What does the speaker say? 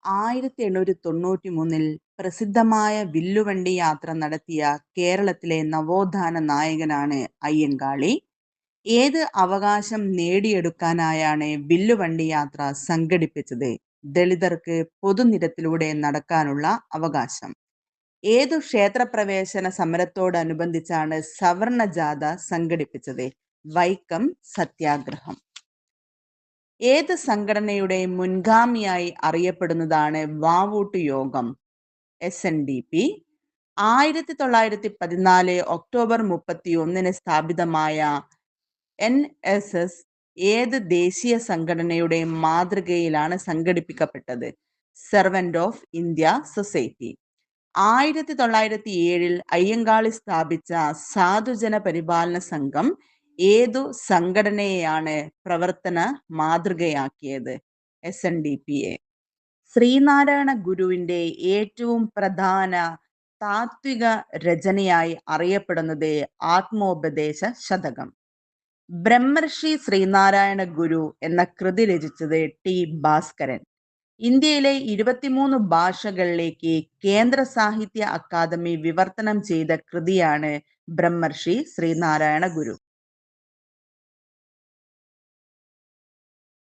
1893 പ്രസിദ്ധമായ വില്ലുവണ്ടി യാത്ര നടത്തിയ കേരളത്തിലെ നവോത്ഥാന നായകനാണ് അയ്യങ്കാളി. ഏത് അവകാശം നേടിയെടുക്കാനായാണ് വില്ലുവണ്ടി യാത്ര സംഘടിപ്പിച്ചത്? ദളിതർക്ക് പൊതുനിരത്തിലൂടെ നടക്കാനുള്ള അവകാശം. ഏതു ക്ഷേത്രപ്രവേശന സമരത്തോടനുബന്ധിച്ചാണ് സവർണ ജാഥ സംഘടിപ്പിച്ചത്? വൈക്കം സത്യാഗ്രഹം. ഏത് സംഘടനയുടെ മുൻഗാമിയായി അറിയപ്പെടുന്നതാണ് വാവൂട്ട് യോഗം? SNDP. 1914 ഒക്ടോബർ 31 സ്ഥാപിതമായ NSS ഏത് ദേശീയ സംഘടനയുടെ മാതൃകയിലാണ് സംഘടിപ്പിക്കപ്പെട്ടത്? Servant of India society. 1907 Ayyankali സ്ഥാപിച്ച സാധുജന പരിപാലന സംഘം ഏതു സംഘടനയെയാണ് പ്രവർത്തന മാതൃകയാക്കിയത്? SNDPയെ. ശ്രീനാരായണ ഗുരുവിന്റെ ഏറ്റവും പ്രധാന താത്വിക രചനയായി അറിയപ്പെടുന്നത് ആത്മോപദേശ ശതകം. ബ്രഹ്മർഷി ശ്രീനാരായണ ഗുരു എന്ന കൃതി രചിച്ചത് T. ഭാസ്കരൻ. ഇന്ത്യയിലെ 23 ഭാഷകളിലേക്ക് കേന്ദ്ര സാഹിത്യ അക്കാദമി വിവർത്തനം ചെയ്ത കൃതിയാണ് ബ്രഹ്മർഷി ശ്രീനാരായണ ഗുരു.